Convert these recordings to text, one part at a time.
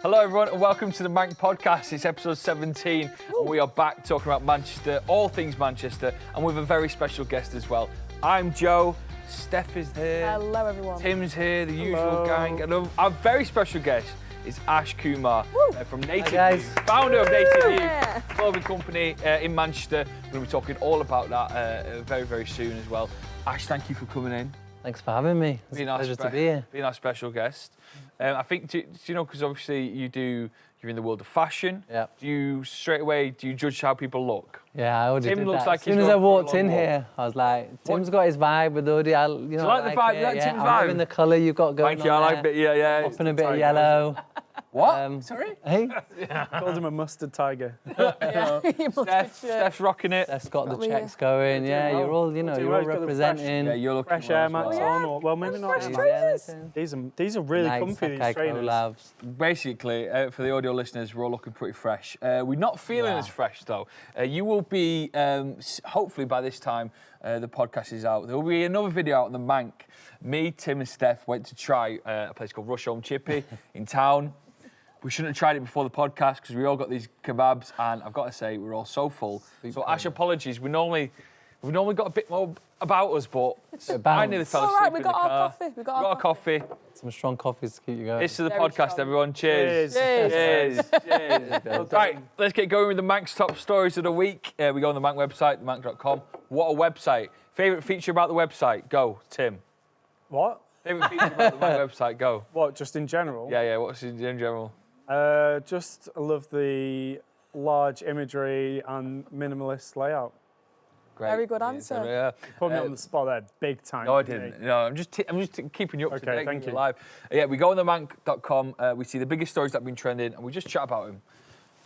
Hello everyone and welcome to the Manc Podcast. It's episode 17 and we are back talking about Manchester, all things Manchester, and with a very special guest as well. I'm Joe, Steph is here. Hello everyone. Tim's here, the usual gang, and our very special guest is Ash Kumar from Native Youth, founder of Native Youth, clothing company in Manchester. We're going to be talking all about that very, very soon as well. Ash, thank you for coming in. Thanks for having me. It's a pleasure to be here. Being our special guest. I think, do you know, because obviously you're in the world of fashion. Yeah. Do you judge how people look? Yeah, I already Tim did looks that. like as soon as I walked in here, I was like, Tim's got his vibe with the hoodie. Do you like the vibe? You like Tim's vibe? I'm loving the colour you've got going on. Thank you, I like it, yeah. Popping a bit of yellow. What? Sorry? Hey? Called him a mustard tiger. Steph's rocking it. Steph's got the checks going. Yeah, you're all, you're all representing. Yeah, you're looking fresh Air Max on, or well, maybe not. These are really comfy. These trainers. Basically, for the audio listeners, we're all looking pretty fresh. We're not feeling as fresh though. You will be hopefully by this time the podcast is out. There will be another video out on the Manc. Me, Tim, and Steph went to try a place called Rush Home Chippy in town. We shouldn't have tried it before the podcast because we all got these kebabs, and I've got to say we're all so full. So Ash, apologies. We've normally got a bit more about us, but I nearly fell asleep. All right, we got our coffee. We got our coffee. Some strong coffees to keep you going. It's to the Very podcast, strong. everyone. Cheers. Cheers. Right, let's get going with the Manc's top stories of the week. We go on the Manc website, themanc.com. What a website. Favourite feature about the website? Go, Tim. What? Favourite feature about the Manc website? Go. What, just in general? Yeah, what's in general? I love the large imagery and minimalist layout. Great. Very good answer. Yeah. Put me on the spot there, big time. No, I didn't. No, I'm just keeping you up to date. Thank you. Live. Yeah, we go on the Manc.com. We see the biggest stories that have been trending, and we just chat about them.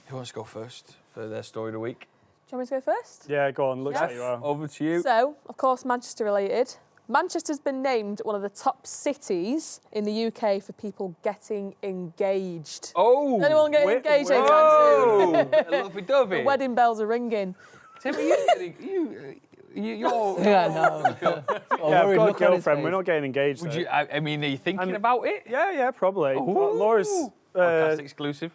Who wants to go first for their story of the week? Do you want me to go first? Yeah, go on. Looks like you are. Over to you. So, of course, Manchester related. Manchester's been named one of the top cities in the UK for people getting engaged. Oh! Anyone getting engaged anytime Oh! Lovey-dovey. soon? Wedding bells are ringing. Tim, are you're... Yeah, no. Yeah, I've got a girlfriend. We're not getting engaged. Would you? I mean, are you thinking about it? Yeah, probably. Ooh. But Laura's Podcast exclusive.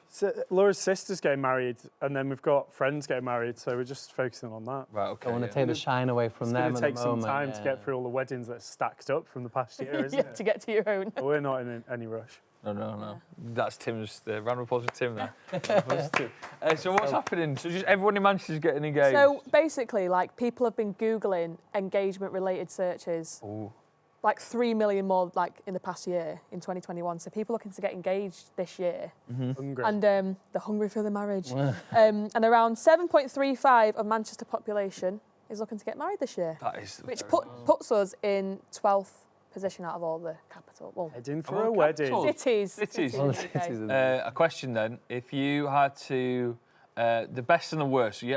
Laura's sister's getting married, and then we've got friends getting married, so we're just focusing on that. Right. Okay. I want to take the shine away from them. It's going to take some time to get through all the weddings that are stacked up from the past year, isn't it? To get to your own. But we're not in any rush. No. That's Tim's. Round of applause for Tim there. So what's happening? So just everyone in Manchester's getting engaged. So basically, like, people have been Googling engagement-related searches. Ooh. Like 3 million more, like, in the past year, in 2021. So people looking to get engaged this year. Hungry. And they're hungry for the marriage. And around 7.35 of Manchester population is looking to get married this year. That is. Which puts us in 12th position out of all the capital. Well, Heading for a wedding. cities. Cities. in the UK. A question then: if you had to, the best and the worst. So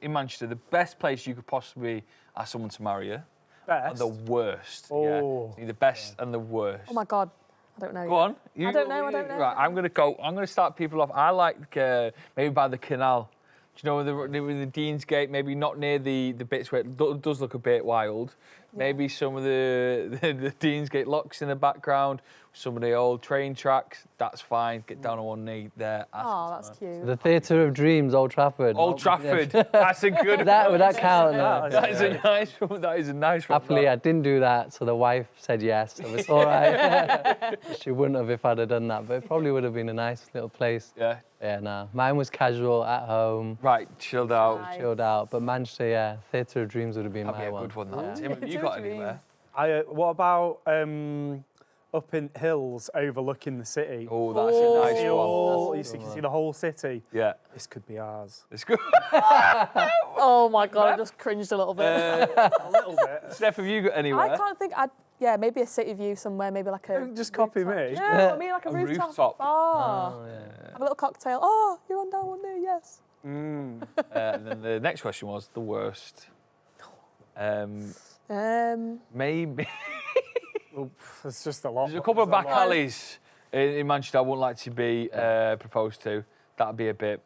in Manchester, the best place you could possibly ask someone to marry you. Best? And the worst. Oh. Yeah. The best and the worst. Oh my God, I don't know. Go on. I don't know. Right, I'm going to start people off. I like maybe by the canal. Do you know, with the Deansgate, maybe not near the bits where it does look a bit wild. Yeah. Maybe some of the Deansgate locks in the background, some of the old train tracks. That's fine. Get down on one knee there. Oh, that's cute. The Theatre of Dreams, Old Trafford. Old Trafford. That's a good Would that count? No? That is a nice one. That is a nice one. Happily, I didn't do that, so the wife said yes, so it's all right. She wouldn't have if I'd have done that, but it probably would have been a nice little place. Yeah. Yeah, no. Mine was casual, at home. Right, chilled out. Nice. Chilled out. But Manchester, yeah, Theatre of Dreams would have been That'd my be a one. good one, that. Yeah. Tim, have you got anywhere? What about up in hills overlooking the city? Oh, that's a nice one. You can see the whole city. Yeah. This could be ours. It's good. Oh my God, I just cringed a little bit. A little bit. Steph, have you got anywhere? I can't think. Maybe a city view somewhere, maybe like a. Just copy me. Yeah, I mean like a rooftop. bar. Oh, yeah. Have a little cocktail. Oh, you're on down one there, yes. And then the next question was the worst. Maybe. There's just a lot. There's a couple of back alleys in Manchester I wouldn't like to be proposed to. That'd be a bit,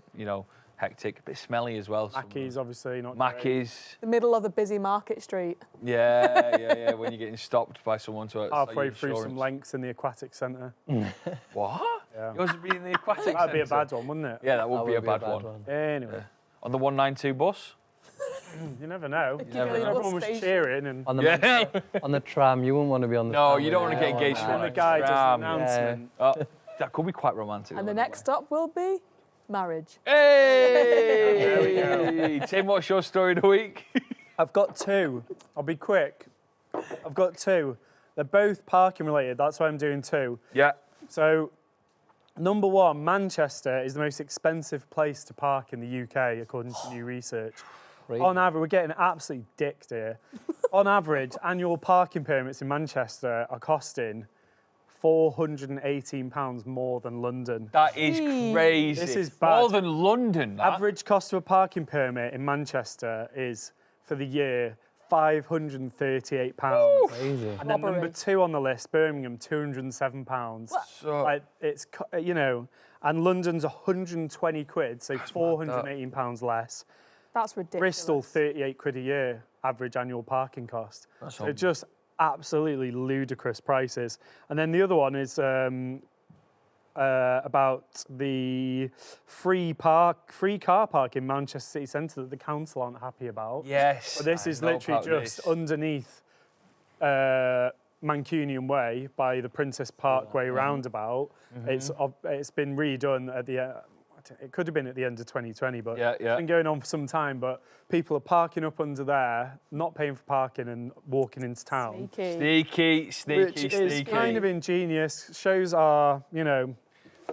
hectic, a bit smelly as well. Mackey's obviously not. Mackies. The middle of a busy market street. Yeah. When you're getting stopped by someone to Halfway through some lengths in the aquatic centre. What? Yeah. Yours would be in the aquatic That'd be a centre. bad one, wouldn't it? Yeah, that would be a bad one. Anyway, On the 192 bus? you never know. never know. Everyone was cheering and On the on the tram, you wouldn't want to be on the No, tram. you don't want to get engaged and with the guy does the tram. announcement. Oh, that could be quite romantic. And the wouldn't next stop will be marriage. it? Hey! Tim, what's your story of the week? I've got two. I'll be quick. I've got two. They're both parking related. That's why I'm doing two. Yeah. So, number one, Manchester is the most expensive place to park in the UK, according to new research. Really? On average, we're getting absolutely dicked here. On average, annual parking permits in Manchester are costing £418 more than London. That is crazy. This is More bad. than London, that. Average cost of a parking permit in Manchester is, for the year, £538. Crazy. And then number two on the list, Birmingham, £207. So, Like, it's, you know, and London's 120 quid, so £418 less. That's ridiculous. Bristol, 38 quid a year, average annual parking cost. So just absolutely ludicrous prices. And then the other one is about the free car park in Manchester City Centre that the council aren't happy about. yes. But this I is know literally about just this. underneath Mancunian Way by the Princess Parkway roundabout. It's been redone at the it could have been at the end of 2020, but Yeah, it's yeah. been going on for some time. But people are parking up under there, not paying for parking and walking into town. Sneaky. Which is kind of ingenious, shows our, you know,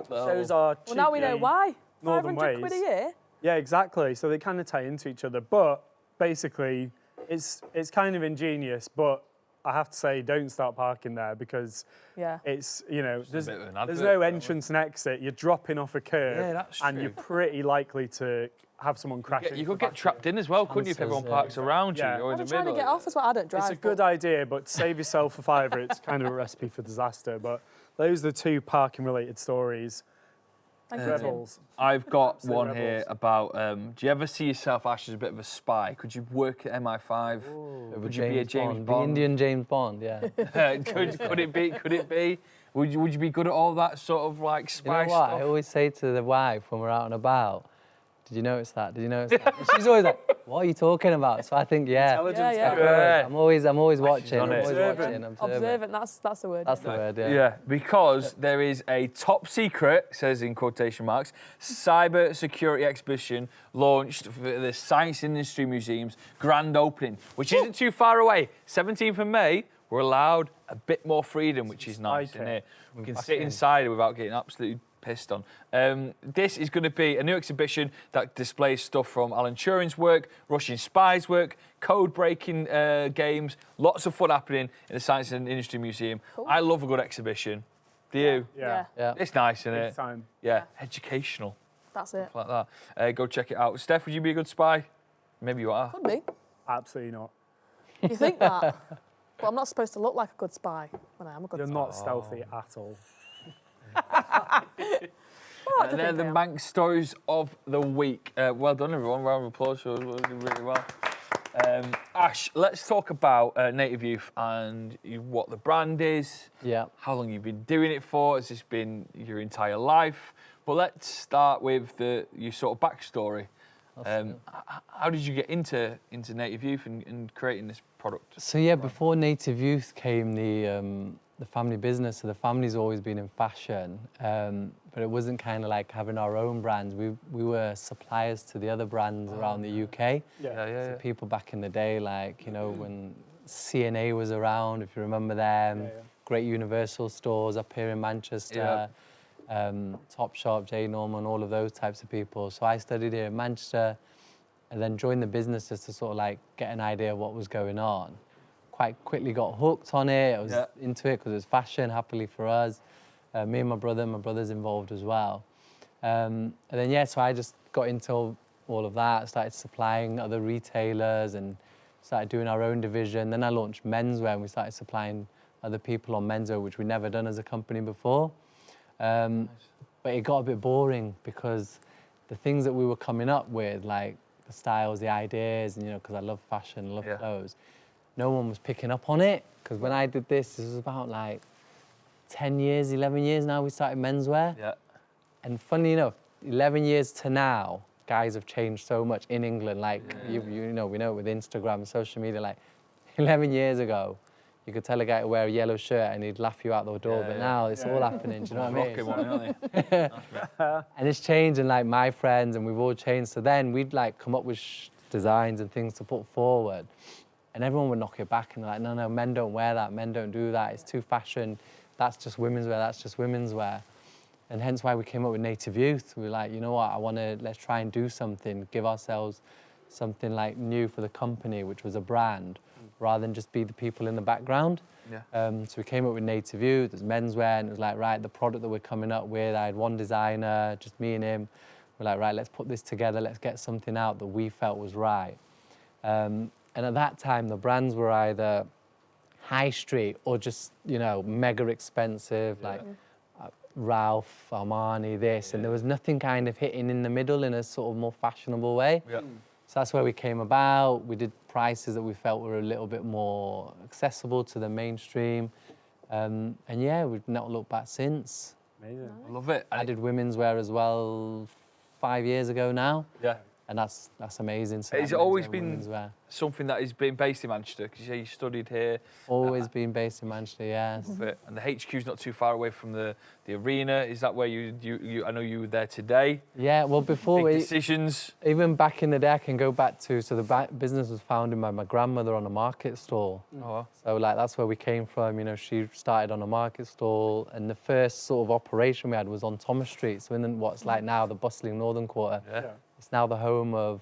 shows our Well, now we know cheeky why. northern 500 quid a ways. year? Yeah, exactly. So they kind of tie into each other. But basically, it's kind of ingenious, but I have to say, don't start parking there because Yeah. it's, you know, there's bit of an advert, no that entrance and exit. You're dropping off a curb Yeah, that's and true. you're pretty likely to have someone crash into You the could back get of trapped in as well, couldn't you, if everyone Chances, parks around you? Yeah. You're in I'm the trying to middle. get off as well. I don't drive. It's a good idea, but save yourself a fiver. It's kind of a recipe for disaster. But those are the two parking-related stories. Thank you, Tim. Rebels. I've got Absolute one rebels. here about, do you ever see yourself, Ash, as a bit of a spy? Could you work at MI5? Would you be a James The Bond? Indian James Bond, yeah. could it be? Could it be? Would you be good at all that sort of like You spy know what? stuff? I always say to the wife when we're out and about, did you notice that? Did you notice that? And she's always like, what are you talking about? So I think, yeah. Intelligence. Yeah, yeah. I'm always watching. on I'm it. always watching. Observant, that's the word. That's the word, yeah. Yeah, because there is a top secret, says in quotation marks, cyber security exhibition launched for the Science Industry Museum's grand opening, which isn't too far away. 17th of May, we're allowed a bit more freedom, which is nice in here. We can sit inside without getting absolutely pissed on. This is going to be a new exhibition that displays stuff from Alan Turing's work, Russian spies' work, code-breaking games, lots of fun happening in the Science and Industry Museum. Cool. I love a good exhibition. Do you? Yeah. Yeah. It's nice, isn't Big it? time. Yeah, educational, That's it. like that. Go check it out. Steph, would you be a good spy? Maybe you are. Could be. Absolutely not. You think that? But I'm not supposed to look like a good spy when I am a good You're spy. not stealthy at all. And they're the Manc stories of the week. Well done, everyone. Round of applause. We're doing really well. Ash, let's talk about Native Youth and what the brand is. Yeah. How long you've been doing it for? Has this been your entire life? But let's start with your sort of backstory. How did you get into Native Youth and creating this product? So yeah, before Native Youth came the family business. So the family's always been in fashion, but it wasn't kind of like having our own brands. We were suppliers to the other brands around the UK. So people back in the day, like, you know, when CNA was around, if you remember them, great Universal stores up here in Manchester, Topshop, J. Norman, all of those types of people. So I studied here in Manchester and then joined the business just to sort of like get an idea of what was going on. Quite quickly got hooked on it. I was into it because it was fashion, happily for us. Me and my brother's involved as well. And then, so I just got into all of that, started supplying other retailers and started doing our own division. Then I launched menswear and we started supplying other people on menswear, which we'd never done as a company before. But it got a bit boring because the things that we were coming up with, like the styles, the ideas, and, you know, because I love fashion, I love clothes, no one was picking up on it. Because when I did this was about like 10 years, 11 years now we started menswear. Yeah. And funny enough, 11 years to now, guys have changed so much in England. Like, you know, we know it with Instagram and social media. Like, 11 years ago, you could tell a guy to wear a yellow shirt and he'd laugh you out the door. But now it's all happening, do you know what I mean? Rocking one, aren't they? And it's changed, and like my friends and we've all changed. So then we'd like come up with designs and things to put forward. And everyone would knock it back and they're like, no, men don't wear that, men don't do that, it's too fashion, that's just women's wear, that's just women's wear. And hence why we came up with Native Youth. We were like, you know what, let's try and do something, give ourselves something like new for the company, which was a brand, rather than just be the people in the background. Yeah. So we came up with Native Youth, there's menswear, and it was like, right, the product that we're coming up with, I had one designer, just me and him. We're like, right, let's put this together, let's get something out that we felt was right. And at that time, the brands were either high street or just, you know, mega expensive, like Ralph, Armani, this, and there was nothing kind of hitting in the middle in a sort of more fashionable way. Yeah. So that's where we came about. We did prices that we felt were a little bit more accessible to the mainstream. And yeah, we've not looked back since. Amazing. I love it. I did women's wear as well 5 years ago now. Yeah. And that's amazing. So It's that always menswear, been women's wear. something that has been based in Manchester, because you studied here. Always been based in Manchester, yes. Love it. And the HQ's not too far away from the arena. Is that where you I know you were there today. Yeah, well, before Big decisions. even back in the day, I can go back to, so the business was founded by my grandmother on a market stall. Oh, wow. So like that's where we came from. You know, she started on a market stall, and the first sort of operation we had was on Thomas Street. So in what's like now the bustling Northern Quarter. Yeah. It's now the home of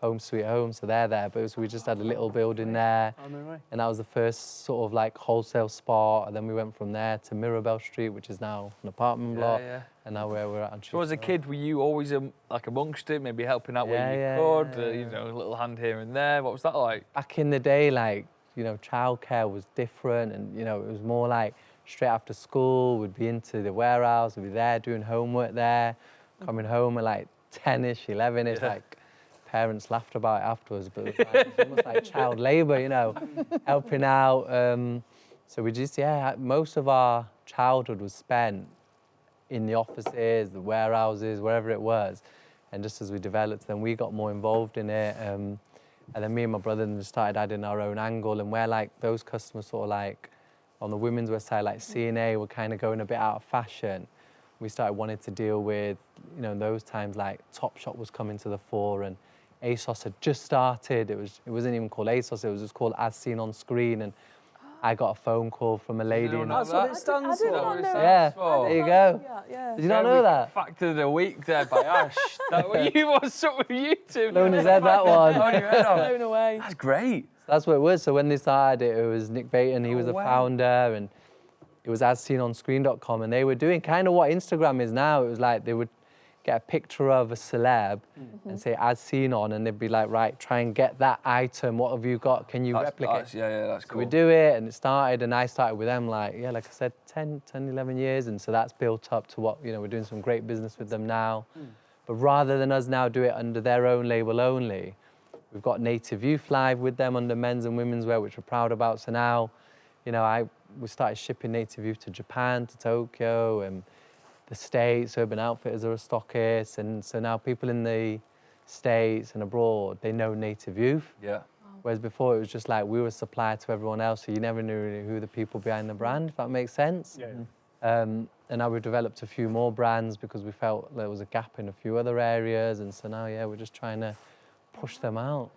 Home Sweet Home, so they're there. But we just had a little building there, Oh, no way. and that was the first sort of like wholesale spot. And then we went from there to Mirabelle Street, which is now an apartment block. Yeah. And now where we're at. On So as a Chippenham. kid, were you always like amongst it, maybe helping out where Yeah, you could, yeah. you know, a little hand here and there? What was that like? Back in the day, like, you know, childcare was different, and, you know, it was more like straight after school, we'd be into the warehouse, we'd be there doing homework there, coming home at like 10-ish, 11-ish, like, parents laughed about it afterwards, but it was, like, it was almost like child labour, you know, helping out. So we just, most of our childhood was spent in the offices, the warehouses, wherever it was. And just as we developed, then we got more involved in it. And then me and my brother just started adding our own angle. And where like those customers sort of like, on the women's wear side, like C&A were kind of going a bit out of fashion. We started wanting to deal with, you know, in those times, like Topshop was coming to the fore and ASOS had just started. It wasn't even called ASOS, it was just called As Seen on Screen. And I got a phone call from a lady. No, and no, That's what it stands I did for. not know. yeah, Oh. there you go. Yeah. Did you not know that? Fact of the week there by Ash. What's up with you two? No one has said that one. Oh, you heard of it? Blown away. That's great. That's what it was. So when they started it, it was Nick Baton, he was the wow. founder, and it was asseenonscreen.com, and they were doing kind of what Instagram is now. It was like they would get a picture of a celeb and say as seen on, and they'd be like, right, try and get that item. What have you got? Can you replicate? That's So cool. we do it, and it started, and I started with them like I said, 10, 11 years, and so that's built up to what, you know, we're doing some great business with them now. But rather than us now do it under their own label only, we've got Native Youth Live with them under men's and women's wear, which we're proud about. So now, you know, we started shipping Native Youth to Japan, to Tokyo, and the States. Urban Outfitters are a stockist, and so now people in the States and abroad, they know Native Youth. Yeah. Whereas before it was just like we were supplied to everyone else, so you never knew really who the people behind the brand, if that makes sense. Yeah. And now we've developed a few more brands because we felt there was a gap in a few other areas, and so now, we're just trying to push them out.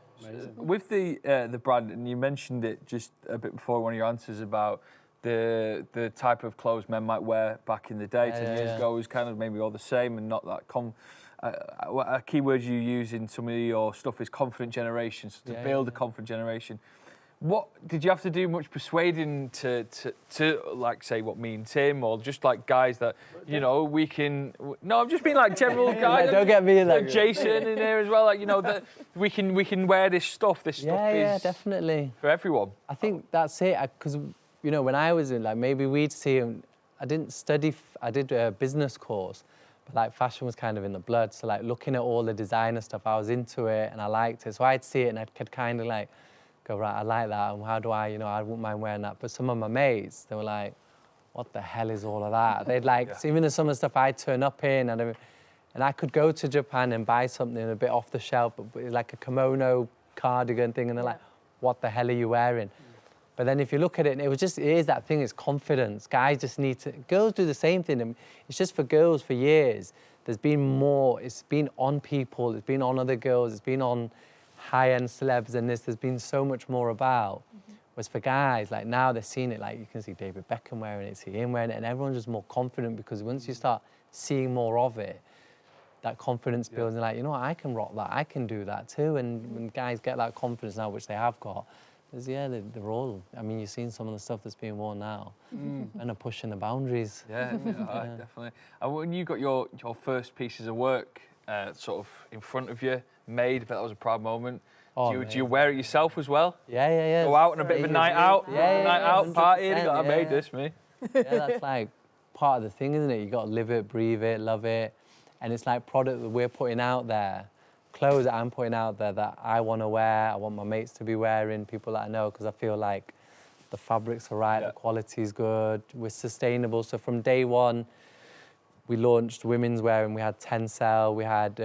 With the brand, and you mentioned it just a bit before one of your answers about the type of clothes men might wear back in the day, 10 years ago, was kind of maybe all the same and not that a key word you use in some of your stuff is confident generation, so to build a confident generation. What did you have to do much persuading to like say what me and Tim, or just like guys that you know we can? No, I'm just being like general guys. Don't get me in like that. Jason in there as well. Like you know that we can wear this stuff. This stuff Yeah, is definitely. for everyone. I think that's it, because you know when I was in, like, maybe we'd see him. I didn't study. I did a business course, but like fashion was kind of in the blood. So like looking at all the designer stuff, I was into it and I liked it. So I'd see it and I could kind of like go, right, I like that, and how do I, you know, I wouldn't mind wearing that. But some of my mates, they were like, what the hell is all of that? They'd like, so even some of the stuff I'd turn up in, and I could go to Japan and buy something a bit off the shelf, but like a kimono cardigan thing, and they're like, what the hell are you wearing? But then if you look at it, it is that thing, it's confidence. Guys just need to, girls do the same thing. And it's just for girls for years. There's been more, it's been on people, it's been on other girls, it's been on high-end celebs and there's been so much more about. Whereas for guys, like now they're seeing it, like you can see David Beckham wearing it, see him wearing it, and everyone's just more confident because once you start seeing more of it, that confidence builds and like, you know what, I can rock that, I can do that too. And when guys get that confidence now, which they have got, they're all, I mean, you've seen some of the stuff that's being worn now and are pushing the boundaries. Yeah, definitely. And when you got your first pieces of work sort of in front of you, made, but that was a proud moment. Do you wear it yourself as well? Yeah. Go out on a bit of a night out, night out party, and you got, I made this, me. Yeah, that's like part of the thing, isn't it? You got to live it, breathe it, love it. And it's like product that we're putting out there, clothes that I'm putting out there that I want to wear, I want my mates to be wearing, people that I know, because I feel like the fabrics are right, the quality's good, we're sustainable. So from day one, we launched women's wear and we had Tencel, we had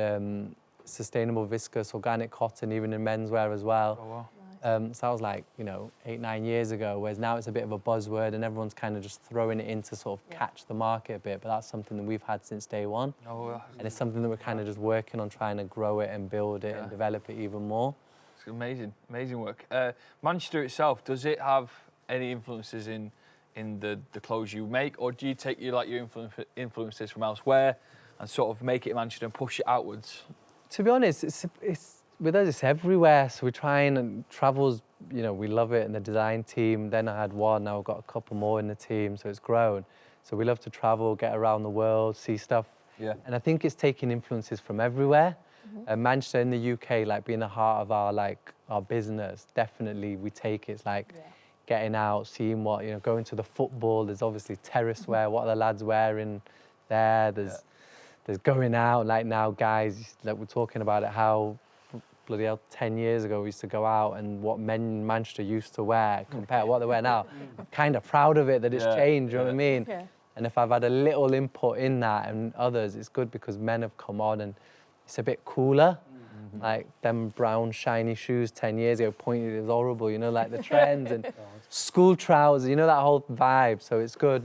sustainable viscose organic cotton, even in menswear as well. Oh, wow. So that was like, 8-9 years ago, whereas now it's a bit of a buzzword and everyone's kind of just throwing it in to sort of catch the market a bit, but that's something that we've had since day one. And it's something that we're kind of just working on trying to grow it and build it and develop it even more. It's amazing work. Manchester itself, does it have any influences in the clothes you make, or do you take your influences from elsewhere and sort of make it in Manchester and push it outwards? To be honest, it's with us, it's everywhere. So we try and travels, we love it in the design team. Then I had one, now I've got a couple more in the team, so it's grown. So we love to travel, get around the world, see stuff. Yeah. And I think it's taking influences from everywhere. Manchester in the UK, like being the heart of our business, definitely we take it. It's like getting out, seeing what, going to the football. There's obviously terrace wear, what are the lads wearing there? There's going out, like now guys, like we're talking about it, how bloody hell, 10 years ago we used to go out and what men in Manchester used to wear compared to what they wear now. I'm kind of proud of it that it's changed, you know what I mean? Yeah. And if I've had a little input in that and others, it's good because men have come on and it's a bit cooler. Like them brown shiny shoes 10 years ago, pointed, it was horrible, like the trends and school trousers, that whole vibe. So it's good,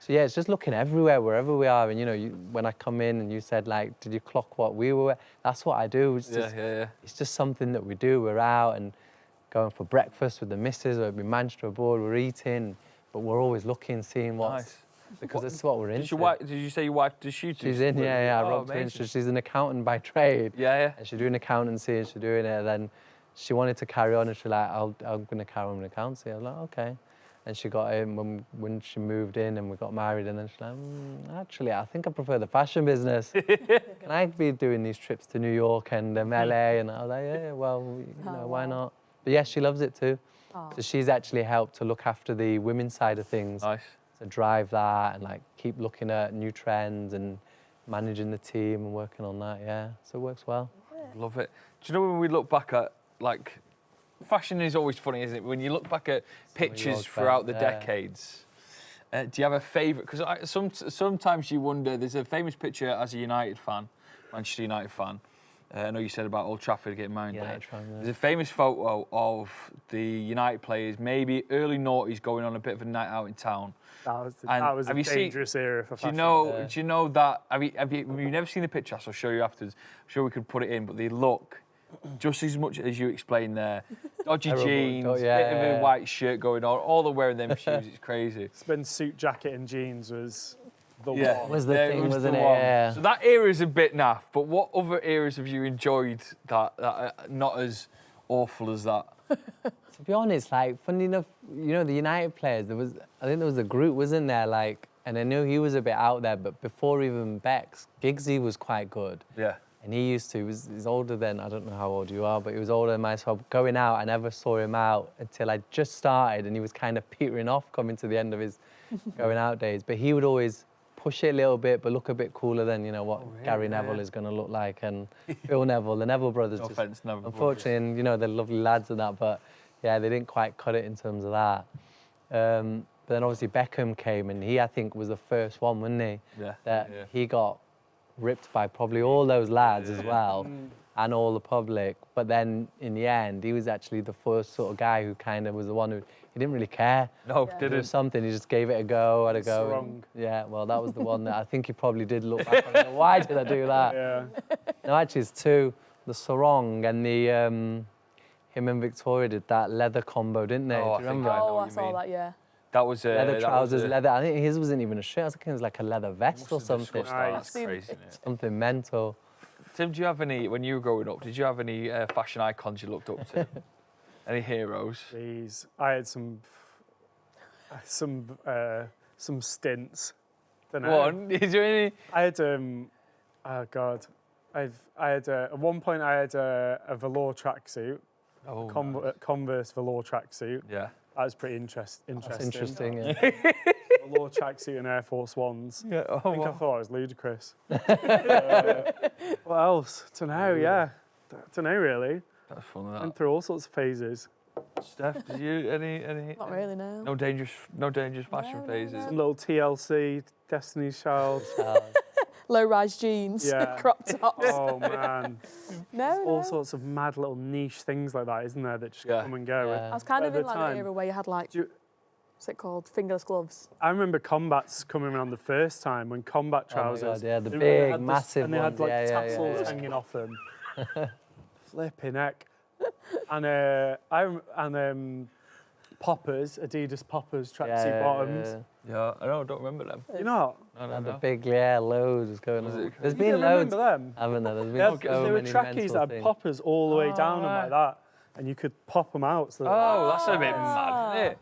so yeah, it's just looking everywhere, wherever we are. And when I come in and you said did you clock what we were wearing? That's what I do. It's just something that we do. We're out and going for breakfast with the missus, or we Manchester abroad, we're eating, but we're always looking, seeing what's, because that's what we're into. Did you say your wife, does she do? She's in, I rubbed her in. She's an accountant by trade. Yeah. And she's doing accountancy and she's doing it, and then she wanted to carry on and she's like, I'm going to carry on with accountancy. I was like, okay. And she got in when she moved in and we got married, and then she's like, actually, I think I prefer the fashion business. Can I be doing these trips to New York and LA? And I was like, why not? But yes, she loves it too. Oh. So she's actually helped to look after the women's side of things. Nice. To drive that and keep looking at new trends and managing the team and working on that, So it works well. Love it. Do you know when we look back at fashion is always funny, isn't it? When you look back at pictures throughout the decades, do you have a favourite? Because sometimes you wonder, there's a famous picture as a United fan, Manchester United fan. I know you said about Old Trafford getting married there. There's a famous photo of the United players, maybe early noughties, going on a bit of a night out in town. That was a dangerous era for fashion. Do you know that? Have you never seen the picture? I'll show you afterwards. I'm sure we could put it in, but they look just as much as you explained there. Dodgy jeans, bit of a white shirt going on, all the wearing them shoes, it's crazy. Spend suit jacket and jeans was the one. Was the thing, wasn't it? Yeah. So that era is a bit naff, but what other eras have you enjoyed that not as awful as that? To be honest, funny enough, the United players, I think there was a group, wasn't there? And I knew he was a bit out there, but before even Bex, Giggsy was quite good. Yeah. And he's older than, I don't know how old you are, but he was older than myself. Going out, I never saw him out until I just started, and he was kind of petering off coming to the end of his going out days. But he would always push it a little bit, but look a bit cooler than, what Gary Neville is going to look like, and Phil Neville, the Neville brothers. No offence, Neville. Unfortunately, and, they're lovely lads and that, but yeah, they didn't quite cut it in terms of that. But then obviously Beckham came, and he, I think, was the first one, wasn't he? Yeah. That he got ripped by probably all those lads as well, and all the public. But then in the end, he was actually the first sort of guy who kind of was the one who, he didn't really care. No, There didn't. was something, he just gave it a go, had a go. Sarong. Yeah, well, that was the one that I think he probably did look back on. And go, why did I do that? Yeah. No, actually, it's two. The sarong and the, him and Victoria did that leather combo, didn't they? Oh, Do you I think remember? I know Oh, what I you saw mean. that, yeah. That was Leather trousers, leather. I think his wasn't even a shirt. I was thinking it was like a leather vest or something. That's seen crazy, isn't it. it? Something mental. Tim, do you have any, when you were growing up, did you have any fashion icons you looked up to? Any heroes? Jeez, I had some stints. Don't know. Go on, is there any? I had oh god, I had at one point I had a velour tracksuit, Oh, Converse velour tracksuit. yeah. That was pretty interesting. That's interesting. Yeah. Velour tracksuit and Air Force Ones. Yeah. I Oh, think I wow. thought I was ludicrous. What else? Don't know. Yeah, don't know really. That's fun. Went That. through all sorts of phases. Steph, did you any? Not really, no. No dangerous fashion No, phases. Some little TLC, Destiny's Child. Low-rise jeans, Yeah. crop tops. Oh man, No, all no. sorts of mad little niche things like that, isn't there? That just Yeah. come and go. Yeah. I was kind At of the in like time- that era where you had like, Do you- what's it called? Fingerless gloves. I remember combats coming around the first time when combat Oh my trousers. God, yeah, the they big, had massive and they had ones. like Yeah, yeah, yeah, tassels yeah. hanging off them. Flipping heck. And poppers, Adidas poppers, tracksuit bottoms. Yeah, I know. I don't remember them. You know, No, no, And the no. big, loads was going on. There's you been don't loads, remember them? haven't there? There's been There so were many trackies mental that had things. poppers all the way Oh, down right. them like that, and you could pop them out. So Oh, that's a bit mad, isn't it?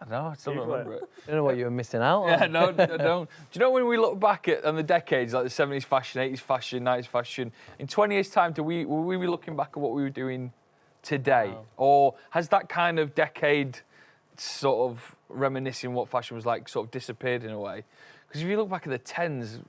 I know. I still don't Google remember it. I don't know what you were missing out on. Yeah, no, I don't. Do you know when we look back at on the decades, like the 70s fashion, 80s fashion, 90s fashion, in 20 years' time, will we be looking back at what we were doing today? Wow. Or has that kind of decade sort of reminiscing what fashion was like sort of disappeared in a way? Because if you look back at the 10s,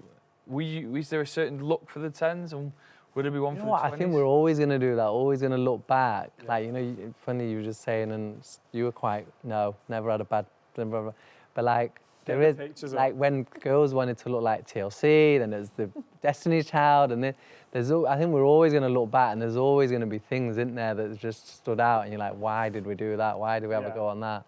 was there a certain look for the 10s? And would there be one You for know what? the 20s? I think we're always going to do that, always going to look back. Like, you know, funny you were just saying, and you were quite, no, never had a bad, but like, there the is, pictures up. like when girls wanted to look like TLC, then there's the Destiny's Child, and then I think we're always going to look back, and there's always going to be things in there that just stood out, and you're like, why did we do that? Why did we ever Yeah. go on that?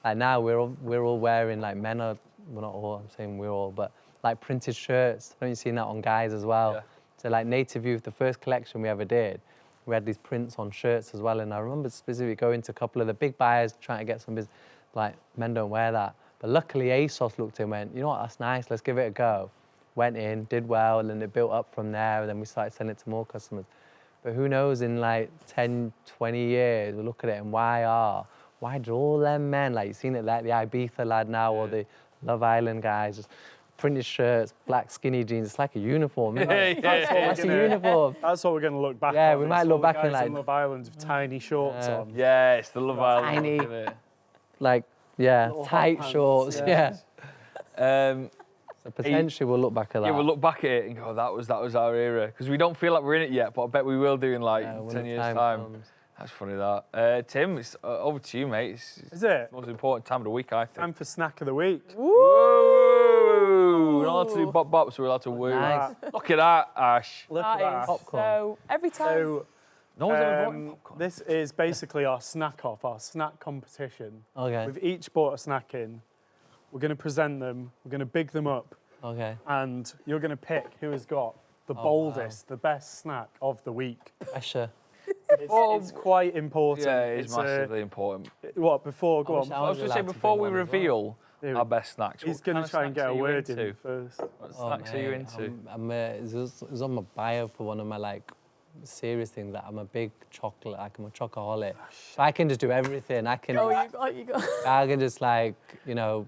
Like now we're all wearing, like men are, well not all, I'm saying we're all, but like printed shirts. Don't you see that on guys as well? Yeah. So like Native Youth, the first collection we ever did, we had these prints on shirts as well. And I remember specifically going to a couple of the big buyers trying to get some business, like, men don't wear that. But luckily ASOS looked and went, you know what, that's nice, let's give it a go. Went in, did well, and then it built up from there. And then we started sending it to more customers. But who knows, in like 10, 20 years, we'll look at it and why did all them men, like you've seen it like the Ibiza lad now or the Love Island guys, just printed shirts, black skinny jeans, it's like a uniform, isn't it? That's a uniform. That's what we're going to look back Yeah, on. we It's might all look the back guys and like- on Love Island with tiny shorts on. Yeah, it's the Love Island. Tiny. Look at it. Like, yeah, Little hot tight pants, shorts, yeah. yeah. So potentially we'll look back at that. Yeah, we'll look back at it and go, that was our era. Because we don't feel like we're in it yet, but I bet we will do in like When 10 the years' time. comes. That's funny, that. Tim, it's over to you, mate. It's Is it? the most important time of the week, I think. Time for snack of the week. Woo! We're not allowed to do bop bops, we're allowed to woo. Nice. Look at that, Ash. Look at That that. is Popcorn. so every time. So, No one's ever bought popcorn. this is basically our snack off, our snack competition. Okay, We've each bought a snack in. We're going to present them. We're going to big them up. okay. And you're going to pick who has got the wow. boldest, the best snack of the week. Pressure. It's quite important. Yeah, it is It's, massively important. What, before, go wish on. I I was going to say, allowed to before bring we one as well. reveal Here, our best snacks, He's what going kind to of try and snacks get are a you word into? in first. What snacks are you mate, into? it was on my bio for one of my like serious things that I'm a big chocolate, like I'm a chocoholic. So I can just do everything. I can you got. I can just like, you know,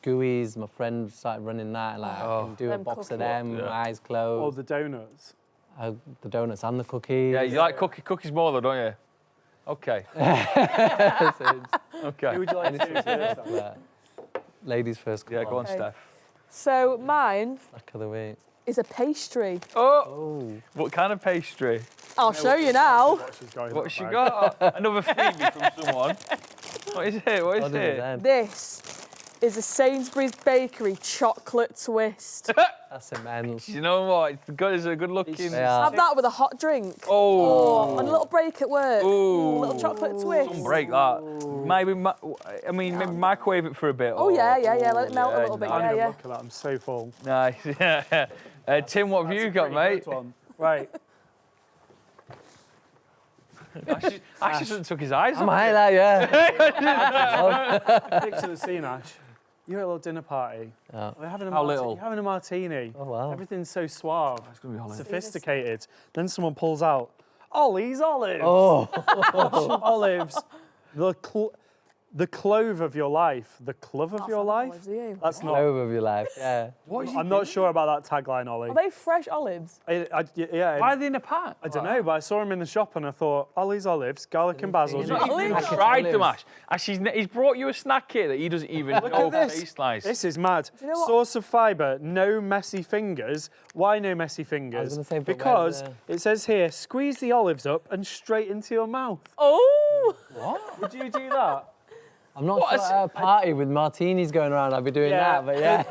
gooey's, my friend started running that, and like I can do a Them box of cookies. them, Yeah. my eyes Oh, closed. the donuts. The donuts and the cookies. Yeah, you like cookies more though, don't you? Okay. Who Okay. would you like to do first? Yeah. Ladies first. Yeah, go on, Okay. Steph. So mine Snack of the week. is a pastry. Oh, Oh. what kind of pastry? I'll show you now. What she's going What's on she about. got? Another freebie from someone. What is it? What is What is it? it then? This is a Sainsbury's Bakery chocolate twist. That's immense. You know what? It's good. It's a good looking. They are. Have that with a hot drink. Oh. On a little break at work. Ooh. A little chocolate twist. Don't break that. Maybe, maybe microwave it for a bit. Oh, yeah. Let it melt a little bit. I can't even Yeah. look at that. I'm so full. Nice. Yeah. Tim, what have you got, mate? Right. Ash just took his eyes I'm off. high that, yeah. Picture the scene, Ash. You're at a little dinner party. Yeah. We're having a How little? You're having a martini. Oh, wow. Everything's so suave, It's gonna be Holly. sophisticated. Then someone pulls out Ollie's olives. Oh, Olives. The clove of your life. The clove of your life? Olives, are you? That's not. over of your life, yeah. What is he I'm not doing? sure about that tagline, Ollie. Are they fresh olives? Yeah. Why are they in a pack? I don't know, but I saw him in the shop and I thought, Ollie's olives, garlic and basil. He's He's not not even Olives. tried them, Ash. Ash, he's brought you a snack here that he doesn't even know at this. tastes nice. This is mad. you know what? Source of fibre, no messy fingers. Why no messy fingers? gonna say, but because where's it says here, squeeze the olives up and straight into your mouth. Oh! Would you do that? I'm not sure at a party with martinis going around, I'd be doing that, but yeah.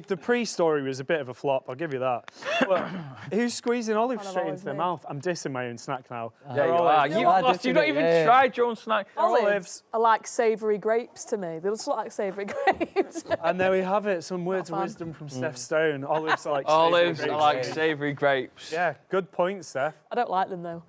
The pre-story was a bit of a flop, I'll give you that. But who's squeezing olives Kind of straight olives, into their mate. mouth? I'm dissing my own snack now. Yeah, They're you are. olives. You've are lost. You've not dissing it, even yeah. tried your own snack. Olives. are like savoury grapes to me. They just look like savoury grapes. And there we have it, some words of fun. wisdom from Steph Stone. Olives are like Olives savoury are grapes. like savoury grapes. Yeah, good point, Steph. I don't like them though.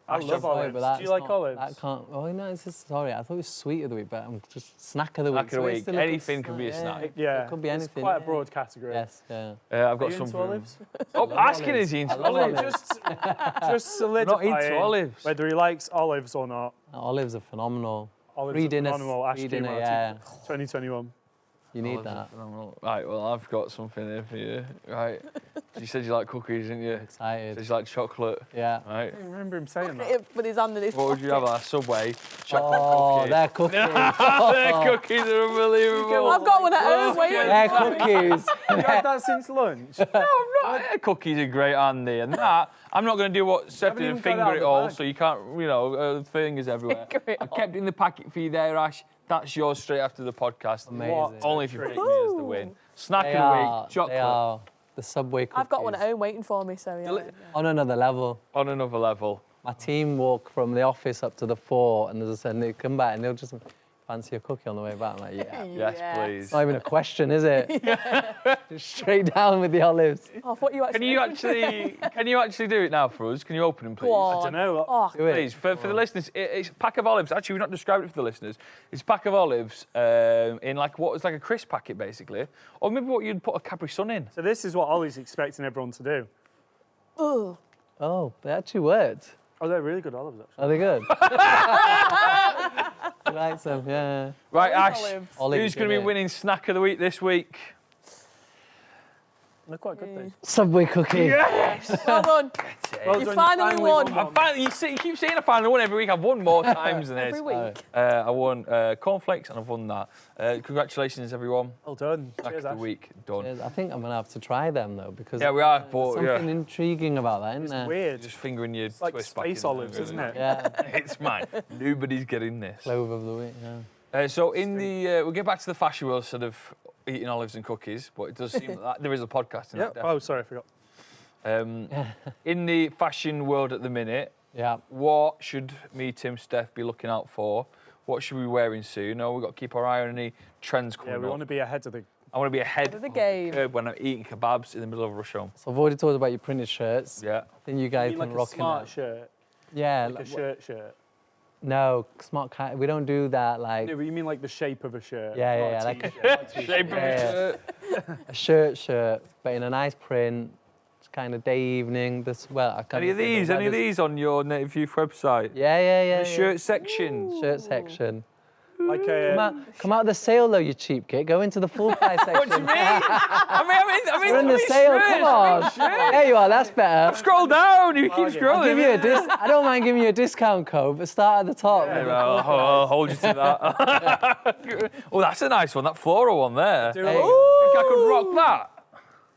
I Ash, love sorry, olives. But that's Do you like not- olives? That can't. Oh no, it's just sorry. I thought it was sweet of the week, but I'm just snack of the week. Snack of the so it's week. still a good Anything can be a snack, snack. Yeah, It could be it's anything. quite a yeah. broad category. Yes, yeah. I've Are got you some into for him. olives? Oh, asking is he into I love olives? olives. Just solidifying olives. whether he likes olives or not. Olives are phenomenal. Olives Free are dinners, phenomenal. Ash free dinner, Kumar, yeah. 2021. You need Olives are that. phenomenal. Right, well, I've got something here for you. Right. You said you like cookies, didn't you? Excited. Said you like chocolate. Yeah. Right. I don't remember him saying that. With his hand in his What would you have? pocket. Like Subway chocolate Oh, cookie. they're cookies. Their cookies are unbelievable. I've got one at home. Wait. They're cookies. You had that since lunch? No, I'm not. Cookies are great, Andy, and that. I'm not going to do what Steph did even and got it out finger of it the all, bag. so you can't, fingers everywhere. Finger it I all. kept it in the packet for you there, Ash. That's yours straight after the podcast. Amazing. Only if you pick me as the win. Snack They of the are. week, chocolate. They are the Subway cookies. I've got one at home waiting for me. So yeah. On another level. On another level. My team walk from the office up to the fort, and they come back and they'll just fancy a cookie on the way back. I'm like, yeah. Yes, please. Not even a question, is it? Just straight down with the olives. Oh, what you actually? Can you actually do it now for us? Can you open them, please? Go on. I don't know. Oh, Do it. Please, for the listeners, it's a pack of olives. Actually, we've not described it for the listeners. It's a pack of olives in like what was like a crisp packet, basically. Or maybe what you'd put a Capri Sun in. So this is what Ollie's expecting everyone to do. ugh. Oh, they actually worked. Oh, they're really good olives, actually. Are they good? You like some? Yeah. Right, Ash, Olives. Olives, who's going to be innit? winning snack of the week this week? They're quite good, these. Subway cookie. Well done. Well You done, finally won. I finally, you keep saying I finally won every week. I've won more times than this. Every week. I won cornflakes and I've won that. Congratulations, everyone. Well done. Snack Cheers, of the Ash. week done. Yes, I think I'm gonna have to try them though because Yeah, we are, there's but something yeah. intriguing about that, isn't It's there? weird. Just fingering your It's like twist back space in olives, there, isn't it? Yeah. It's mine. Nobody's getting this. Clove of the week. Yeah. So in the we'll get back to the fashion world instead of eating olives and cookies, but it does seem that there is a podcast in Yep. that. Oh, sorry, I forgot. In the fashion world at the minute, Yeah. what should me, Tim, Steph be looking out for? What should we be wearing soon? Oh, we've got to keep our eye on any trends coming Yeah, we up. want to be ahead of the. I want to be ahead of the game. curve when I'm eating kebabs in the middle of rush hour. So I've already talked about your printed shirts. Yeah. I think you You guys mean can like a rock smart in shirt, Yeah. like a shirt. No, smart. We don't do that. Like No, but you mean like the shape of a shirt? Yeah, not yeah, a like a- t-shirt. Shape of a Yeah. shirt. a shirt, but in a nice print. It's kind of day evening. This I can't. Any of these on your Native Youth website? Yeah. The shirt section. Shirt section. Like a. Come out of the sale though, you cheapskate. Go into the full price section. What do you mean? I mean, We're in the sale. Come on. There you are. That's better. Scroll down. You keep I'll I'll scrolling. give you I don't mind giving you a discount code, but start at the top. Yeah, I'll hold you to that. Oh, that's a nice one. That floral one there. Do Hey. it. I think I could rock that.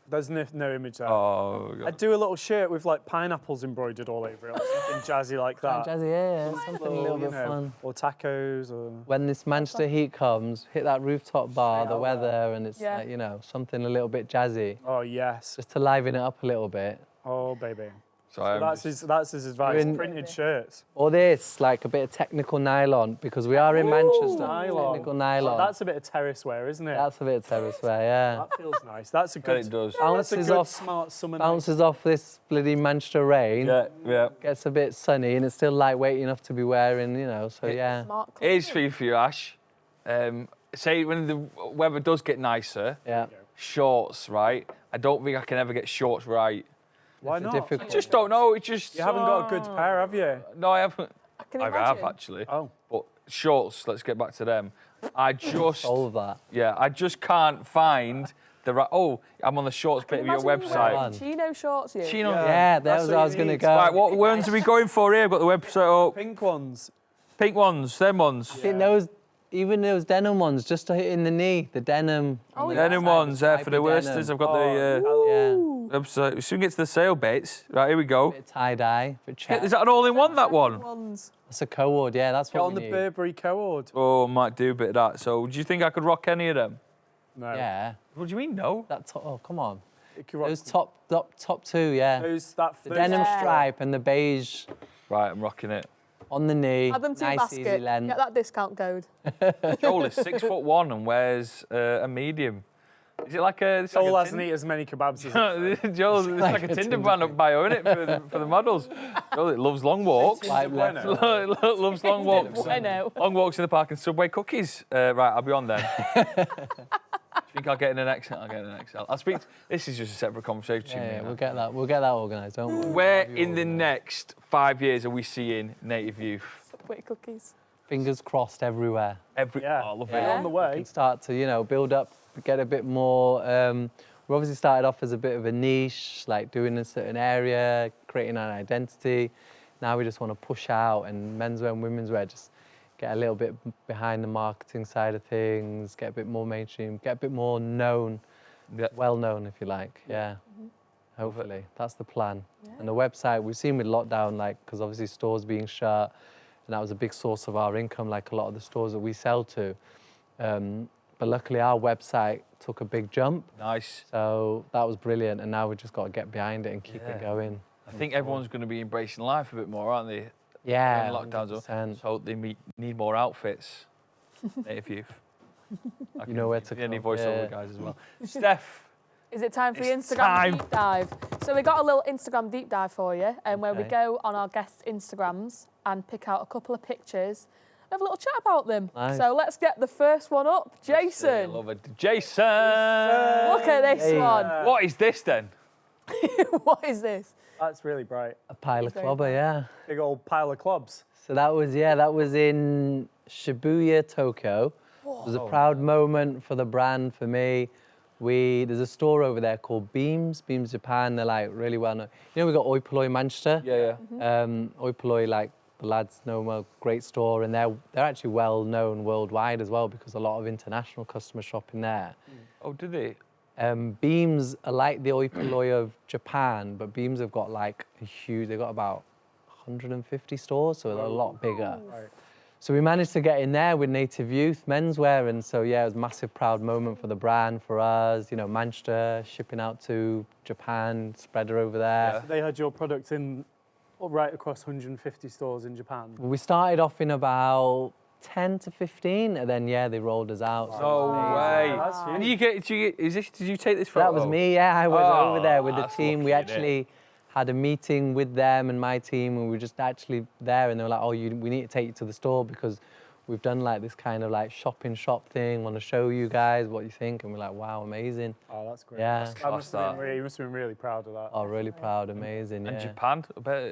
There's no image there. Oh, God. I'd do a little shirt with like pineapples embroidered all over it, or something jazzy like that. Jazzy, yeah, something a little bit fun. Or tacos, or. When this Manchester heat comes, hit that rooftop bar, the weather, and it's Yeah. like, you know, something a little bit jazzy, Oh yes. just to liven it up a little bit. Oh baby. So So that's his advice. Doing- Printed shirts. Or this, like a bit of technical nylon, because we are in Manchester. Nylon. Technical nylon. That's a bit of terrace wear, isn't it? That's a bit of terrace wear, yeah. That feels nice. That's a Yeah, good. it does. That's a Bounces good, off, smart summer night. bounces off this bloody Manchester rain. Yeah. Gets a bit sunny, and it's still lightweight enough to be wearing, you know. So yeah. Smart Here's for you, Ash. Say when the weather does get nicer, Yeah. shorts, right? I don't think I can ever get shorts right. Why It's not? difficult. I just don't know. It just. You haven't got a good pair, have you? No, I haven't. I can I imagine. have actually. Oh. But shorts. Let's get back to them. I just. Solve that. Yeah, I just can't find the right. Oh, I'm on the shorts bit of your Imagine you website. wearing chino shorts, you. Chino. Yeah, that That's was what where I you was going to need. go. Right, what ones are we going for here? I've got the website up. Pink ones. Pink ones, them ones. I think those, even those denim ones, just to hit in the knee, the denim. Oh, on the yeah. Denim outside, ones there for the stripy denim. Worcesters. I've got Yeah, the website. We soon get to the sale bits. Right, here we go. bit of tie-dye, bit Yeah, check. is that an all-in-one, that one? Ones. That's a co-ord, yeah, that's Get what on we the need. Burberry co-ord. Oh, I might do a bit of that. So, do you think I could rock any of them? No. Yeah, What do you mean, no? that top, oh, come on. It could rock Those top two, yeah. those The denim stripe and the beige Right, I'm rocking it. on the knee, Add them to your nice, basket. easy length. Get that discount code. Joel is 6'1" and wears a medium. Is it like a? It's like Joel a hasn't eaten as many kebabs as Joel, it's like a Tinder brand bio, isn't it, for the models? Joel, it loves long walks. Like left. Loves long walks. Bueno. Long walks in the park and Subway cookies. Right, I'll be on then. I think I'll get in an XL. I'll get in an XL. I'll speak. This is just a separate conversation between me Yeah, and we'll her. get that. We'll get that organised. Don't worry. Where in the next 5 years are we seeing Native Youth? Subway cookies. Fingers crossed everywhere. Every. Yeah. Oh, I love We're it. on the way. Can start to, you know, build up, get a bit more. We obviously started off as a bit of a niche, like doing a certain area, creating an identity. Now we just want to push out, and menswear and womenswear just get a little bit behind the marketing side of things, get a bit more mainstream, get a bit more known, Yeah. well known if you like. Yeah. Hopefully, that's the plan. And the website we've seen with lockdown, like, because obviously stores being shut, and that was a big source of our income, like a lot of the stores that we sell to. But luckily, our website took a big jump, Nice. so that was brilliant. And now we've just got to get behind it and keep it going. I think everyone's going to be embracing life a bit more, aren't they? Yeah, When lockdown's up. 100%. So they need more outfits. Native Youth. You know where to Any come, voiceover yeah. guys as well. Steph. Is it time for the It's Instagram time. deep dive? So we got a little Instagram deep dive for you, and where we Okay. go on our guests' Instagrams and pick out a couple of pictures, have a little chat about them. Nice. So let's get the first one up. I Jason, love it. Jason. look at this Hey. one. What is this then? What is this? That's really bright. A pile of Very clobber, yeah. Big old pile of clubs. So that was in Shibuya, Tokyo. It was a proud moment for the brand, for me. There's a store over there called Beams Japan. They're like really well known. You know, we got Oi Polloi Manchester. Yeah. Oi Polloi, like the lads know well, great store, and they're actually well known worldwide as well because a lot of international customers shop in there. Oh, do they? Beams are like the Oi Polloi of Japan, but Beams have got like a huge. They've got about 150 stores, so they're a lot bigger. Right. So we managed to get in there with Native Youth menswear, and so yeah, it was a massive proud moment for the brand, for us. You know, Manchester shipping out to Japan, spreader over there. They had your product in right across 150 stores in Japan. We started off in about 10 to 15, and then yeah, they rolled us out. So No it was way. amazing. That's And huge. did you take this So photo? that was me. Yeah, I was Oh, over there with the that's team. We lucky, innit? actually had a meeting with them and my team, and we were just actually there, and they were like, "Oh, we need to take you to the store because we've done like this kind of like shop thing. Want to show you guys what you think?" And we're like, "Wow, amazing!" Oh, that's great. Yeah. You must have been really proud of that. Oh, really proud, amazing. And Yeah. Japan,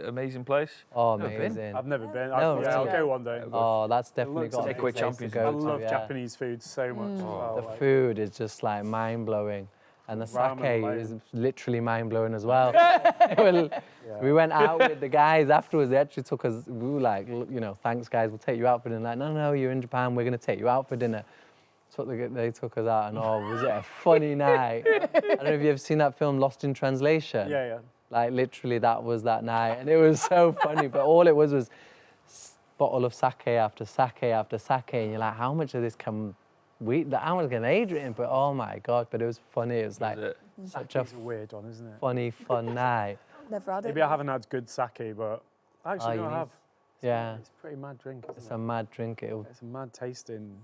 amazing place. Oh, Never been. amazing. I've never been. No, Yeah, I'll really? go one day. Oh, that's definitely looks got like a we're place champions. to I go to, love yeah. Japanese food so much as well. The like- food is just like mind blowing, and the Ramen sake alone. is literally mind blowing as well. Well, we went out with the guys afterwards. They actually took us. We were like, "Look, you know, thanks guys, we'll take you out for dinner." Like, no, you're in Japan. We're gonna take you out for dinner. they took us out, and was it a funny night? I don't know if you've ever seen that film Lost in Translation. Yeah. Like literally, that was that night, and it was so funny. But all it was bottle of sake after sake after sake, and you're like, how much of this can how much can they drink? But oh my god! But it was funny. It was like such a weird one, isn't it? funny, fun night. Never had it. Maybe I haven't had good sake, but actually no, I have. Yeah. It's a pretty mad drink, isn't It's it? a mad drink. It's a mad tasting.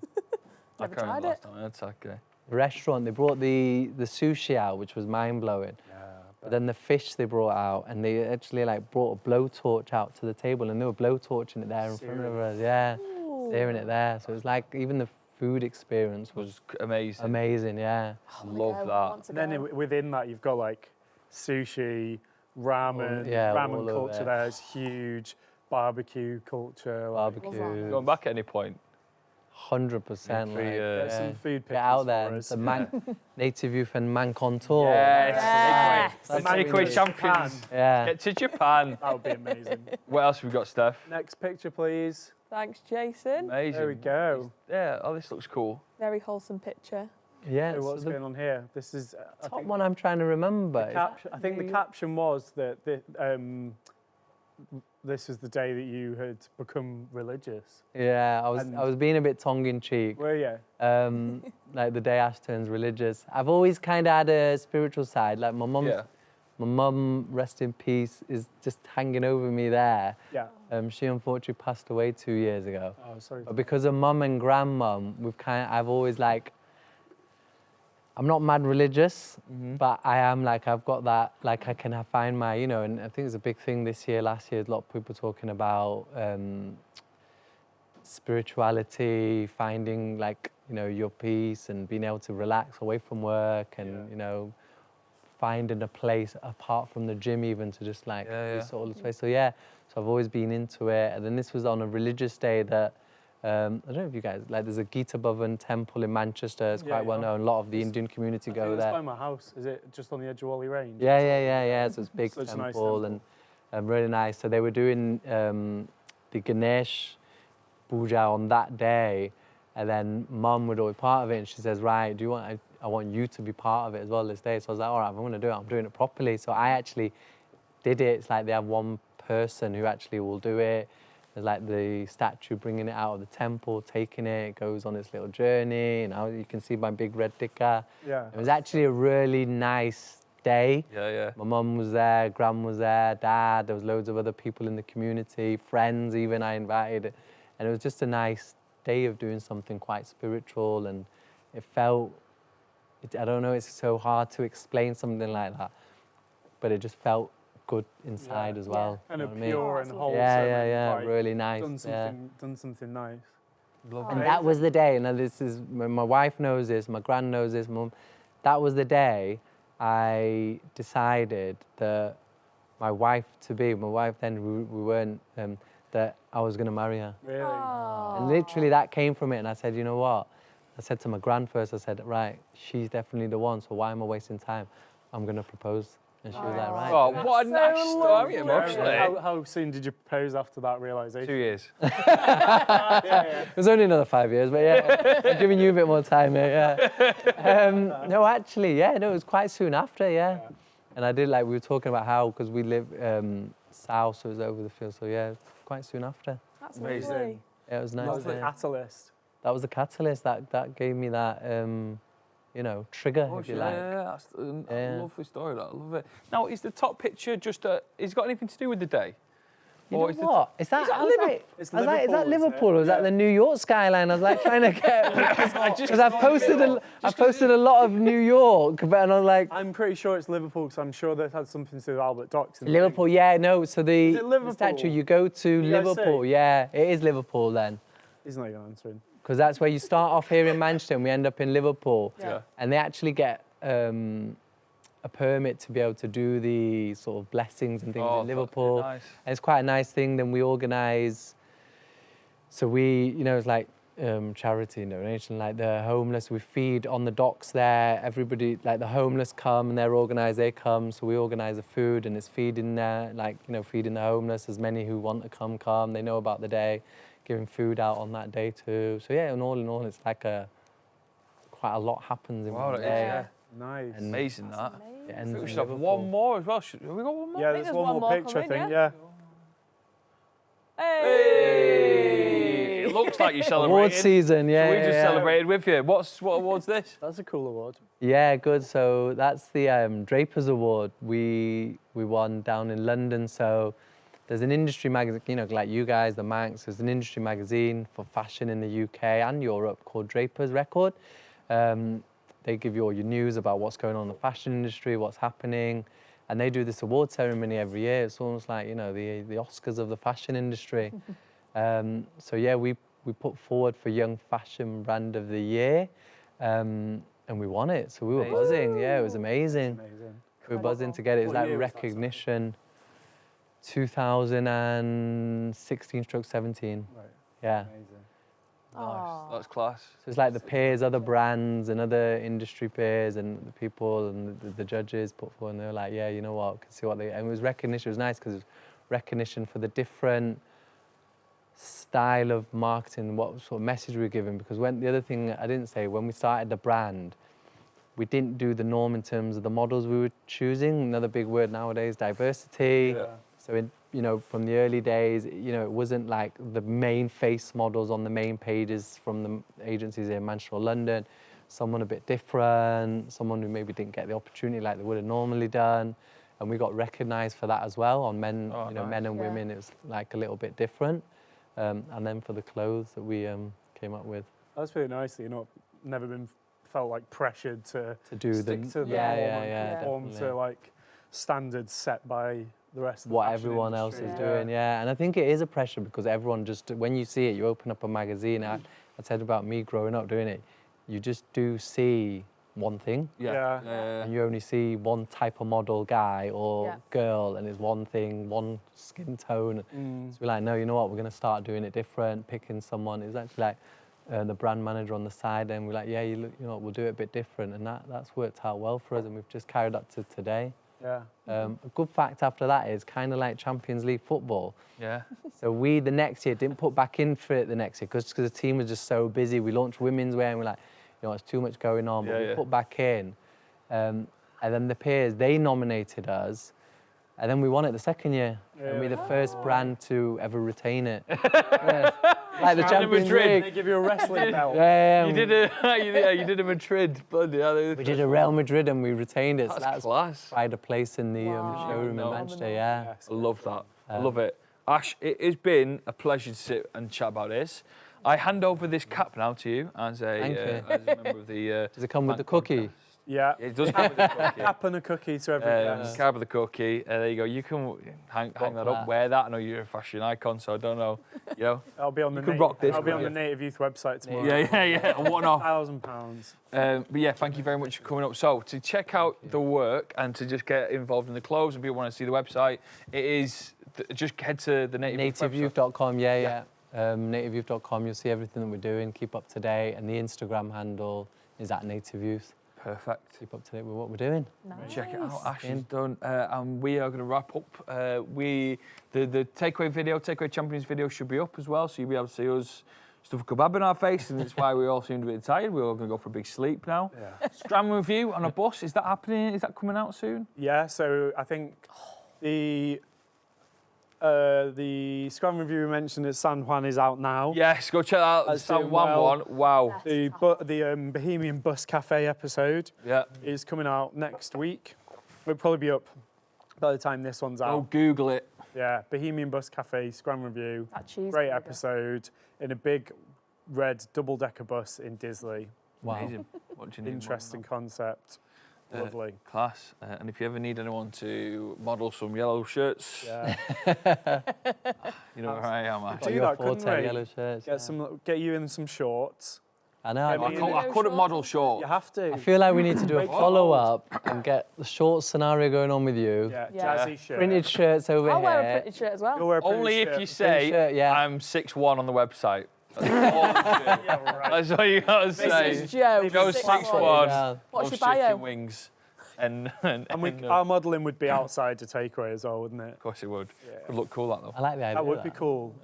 I Never can't remember tried last it. time I had sake. The restaurant, they brought the sushi out, which was mind-blowing. Yeah. But then the fish they brought out, and they actually like brought a blowtorch out to the table, and they were blowtorching it there in front of us. Yeah, searing it there. So it was like even the food experience was Amazing. amazing. Yeah. Love that. And then within that, you've got like sushi, ramen. Yeah, all ramen of culture it. there is huge. Barbecue culture. Like, Barbecue. Going back at any point? 100%. Free, Like, get some food get out pictures there. for us. The Manc Native Youth and Manc on tour. Yes. Yes. The That's takeaway really champions. Yeah. Get to Japan. That would be amazing. What else have we got, Steph? Next picture, please. Thanks, Jason. Amazing. There we go. Yeah. Oh, this looks cool. Very wholesome picture. Yeah. So so what's the going on here? This is I top think one I'm trying to remember. the caption. I think the caption was that this was the day that you had become religious. Yeah, I And- was being a bit tongue in cheek. Were you? Like the day Ash turns religious. I've always kind of had a spiritual side. Like my mum, rest in peace, is just hanging over me there. Yeah. She unfortunately passed away 2 years ago. Oh, sorry. But because of mum and grandmum, I've always like, I'm not mad religious, but I am like, I've got that, like I can find my, and I think it's a big thing this year, last year, a lot of people talking about spirituality, finding like, your peace and being able to relax away from work and, finding a place apart from the gym even to just like be sort of space. So I've always been into it. And then this was on a religious day that, I don't know if you guys, like there's a Gita Bhavan temple in Manchester, it's quite well known, a lot of the Indian community go It's there. by my house. Is it just on the edge of Wally Range? Yeah, so it's a big Such a temple, nice temple. and really nice. So they were doing the Ganesh puja on that day, and then mum would always be part of it, and she says, right, I want you to be part of it as well this day. So I was like, all right, if I'm going to do it, I'm doing it properly. So I actually did it. It's like they have one person who actually will do it. There's like the statue bringing it out of the temple, taking it, it goes on its little journey. You can see my big red tikka. Yeah. It was actually a really nice day. Yeah. My mum was there, Gran was there, Dad, there was loads of other people in the community, friends even I invited. And it was just a nice day of doing something quite spiritual, and it felt, I don't know, it's so hard to explain something like that, but it just felt good inside as well. And you a know what I mean? pure and wholesome. Yeah, and, like, really nice. Done something nice. And that was the day, and this is, my wife knows this, my gran knows this, mum, that was the day I decided that my wife then, we weren't, that I was going to marry her. Really? And literally that came from it, and I said, you know what? I said to my gran first, I said, right, she's definitely the one, so why am I wasting time? I'm going to propose. And she was like, right. Oh, what a so nice story, lovely. emotionally. How soon did you propose after that realisation? 2 years. It was only another 5 years, but yeah, I'm giving you a bit more time here, yeah. No, actually, yeah, no, it was quite soon after, yeah. And I did, like, we were talking about how, because we live south, so it was over the field, so yeah, quite soon after. That's Amazing. lovely. Yeah, it was nice. That was the yeah. catalyst. That was the catalyst, that gave me that, trigger, if you like. Yeah, that's a Yeah. lovely story, that. I love it. Now, is the top picture just has it got anything to do with the day? You Or know is the what? Is that, is that I was Liverpool? like, It's I was like, is that Liverpool, isn't it? Liverpool, or was that Yeah. the New York skyline? I was like trying to get, because I've posted a lot of New York, but and I was like, I'm pretty sure it's Liverpool because I'm sure that had something to do with Albert Docks. in the Liverpool, yeah, no, so Is the it Liverpool? statue, you go to You guys Liverpool, see? yeah, it is Liverpool then. thing. He's not even answering. Because that's where you start off here in Manchester and we end up in Liverpool. Yeah. And they actually get a permit to be able to do the sort of blessings and things in Liverpool. Nice. And it's quite a nice thing. Then we organise, so we, it's like charity and donation, like the homeless, we feed on the docks there. Everybody, like the homeless come and they're organised, they come. So we organise the food and it's feeding there, like, feeding the homeless. As many who want to come. They know about the day, giving food out on that day too. So yeah, and all in all, it's like a quite a lot happens in Wow, one that is, day. yeah. Nice. And Amazing that. it I ends think we in should have Liverpool. one more as well. Have we got one more? Yeah, think there's there's one more picture, I coming, think. yeah. Yeah. Hey! It looks like you celebrated. Award season, yeah. So we yeah, just yeah. celebrated with you. What award's this? That's a cool award. Yeah, good. So that's the Drapers Award. We won down in London. So there's an industry magazine, you know, like you guys, the Mancs. There's an industry magazine for fashion in the UK and Europe called Drapers Record. They give you all your news about what's going on in the fashion industry, what's happening, and they do this award ceremony every year. It's almost like, you know, the Oscars of the fashion industry. So yeah, we put forward for Young Fashion Brand of the Year. And we won it, so we were buzzing. Yeah, it was amazing. We were buzzing to get it. It was like recognition. 2016/17. Right. Yeah. Nice. That's class. So it's like the peers, other brands and other industry peers and the people and the judges put forward, and they were like, yeah, you know what, I can see what they. And it was recognition. It was nice because it was recognition for the different style of marketing, what sort of message we were giving. Because the other thing I didn't say, when we started the brand, we didn't do the norm in terms of the models we were choosing. Another big word nowadays, diversity. Yeah. So, you know, from the early days, you know, it wasn't like the main face models on the main pages from the agencies in Manchester or London. Someone a bit different, someone who maybe didn't get the opportunity like they would have normally done. And we got recognised for that as well. On men, Oh, you know, nice. men and women, it was like a little bit different. And then for the clothes that we came up with. That's really nice that you've never been felt like pressured to do stick to the yeah, norm yeah, and yeah, conform definitely. to like standards set by the rest of the What fashion everyone else industry. is doing, yeah. And I think it is a pressure because everyone just, when you see it, you open up a magazine. I said about me growing up doing it, you just do see one thing. Yeah. And you only see one type of model guy or Yeah. girl, and it's one thing, one skin tone. So we're like, no, you know what, we're going to start doing it different, picking someone. It was actually like the brand manager on the side, and we're like, yeah, you know what, we'll do it a bit different. And that's worked out well for us, and we've just carried that to today. Yeah. A good fact after that is kind of like Champions League football. Yeah. So we, the next year, didn't put back in for it the next year because the team was just so busy. We launched women's wear and we're like, you know, it's too much going on, but we put back in. And then the peers, they nominated us, and then we won it the second year. And we're the first brand to ever retain it. Yeah. Like the Champions League. They give you a wrestling belt. Yeah, You did you did a Madrid. Bloody hell. we did a Real Madrid and we retained it. That's class. Pride of place in the showroom in No. Manchester, yeah. I love that. I love it. Ash, it has been a pleasure to sit and chat about this. I hand over this cap now to you as a member of the. Does it come with Manc the cookie? Podcast. Yeah. It does come with the cookie. Cap and a cookie to every guest. Cap with the cookie. There you go. You can hang that up, wear that. I know you're a fashion icon, so I don't know. You know. I'll be on the You can rock this, I'll be on can't the Native Youth website tomorrow. Yeah. A one-off. £1,000. But yeah, thank you very much for coming up. So to check out the work and to just get involved in the clothes and people want to see the website, it is just head to the Native Youth website. Nativeyouth.com, yeah. Nativeyouth.com, you'll see everything that we're doing, keep up to date, and the Instagram handle is @nativeyouth. Perfect. Keep up to date with what we're doing. Nice. Check it out. Ash is done, and we are going to wrap up. The takeaway champions video should be up as well, so you'll be able to see us stuff a kebab in our face, and it's why we all seem a bit tired. We're all going to go for a big sleep now. Yeah. Scram review on a bus, is that happening? Is that coming out soon? Yeah, so I think the Scrum review we mentioned at San Juan is out now. Yes, go check that out. That's San doing Juan well. one. Wow. The Bohemian Bus Cafe episode Yeah. is coming out next week. It'll probably be up by the time this one's Oh, out. Google it. Yeah, Bohemian Bus Cafe Scrum review. That cheese Great burger. episode in a big red double-decker bus in Disley. Wow. Amazing. What do you need? Interesting concept. Lovely. Class. And if you ever need anyone to model some yellow shirts, Yeah. you know where I am, Ash. Do Your that, couldn't forte we? yellow shirts. Get you in some shorts. I know. Get me in I couldn't model short. You have to. I feel like we need to do a Wait. follow-up and get the short scenario going on with you. Yeah, Yeah. jazzy shirt. Printed shirts over I'll here. wear a printed shirt as well. You'll wear a printed Only shirt. if you say shirt, yeah. I'm 6'1" on the website. That's all, Yeah, right. that's all you gotta say. This is Joe. Joe's 6'1". Yeah. What's loves your bio? chicken wings. and our modelling would be outside to takeaway as well, wouldn't it? Of course it would. Would look cool, that though. I like the idea. That of would be cool.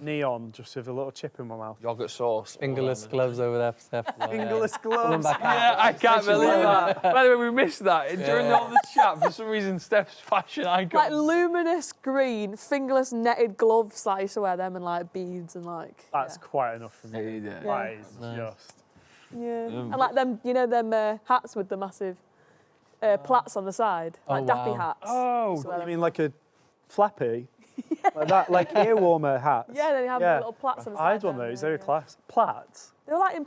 Neon, just with a little chip in my mouth. Yogurt sauce. Fingerless gloves over there for Steph. as well, yeah. Fingerless gloves. Yeah, I can't believe that. By the way, we missed that. During all the chat, for some reason, Steph's fashion icon. Like luminous green, fingerless netted gloves. Like I used to wear them and like beads and like. That's quite enough for me. Yeah. That is just. Yeah. And like them, you know, them hats with the massive plaits on the side, like dappy hats. Oh, So you mean like a flappy? Like that, like ear warmer hats? Yeah, they have little plaits on the side. I had one of those. They were class. Plaits? They were like in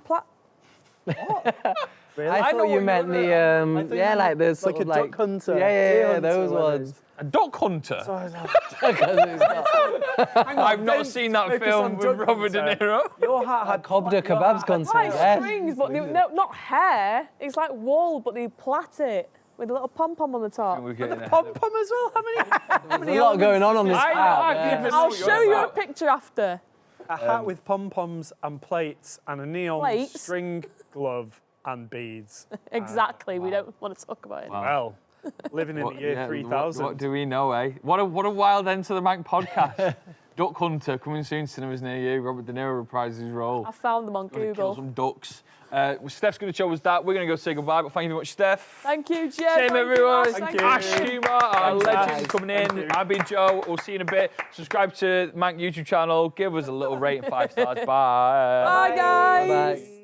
Really? I thought you meant the like the sort like of a duck hunter. Yeah, Deer those hunter, ones. A duck hunter? So I was like, I've not seen that focus film on with duck Robert De hunter. Niro. your hat had Cobda kebabs contest. like Yeah. strings, but they, no, not hair. It's like wool, but they plait it with a little pom pom on the top. We're getting pom pom as well. How many? There's a lot going on this I app. didn't even know I'll what show you're you a about. picture after. A hat with pom poms and plates and a neon Plates? string glove and beads. Exactly. We don't want to talk about it. Well, living in the year 3000. What do we know, eh? What a wild end to the Manc podcast. Duck Hunter coming soon to cinemas near you. Robert De Niro reprises his role. I found them on Gonna kill Google. some ducks. Steph's going to show us that. We're going to go say goodbye, but thank you very much, Steph. Thank you, Jed. Same everyone. Thank you. Ash Kumar, our Thanks, legend guys. coming Thank in. you. I've been Joe. We'll see you in a bit. Subscribe to Manc YouTube channel. Give us a little rating, 5 stars. Bye. Bye, guys. Bye.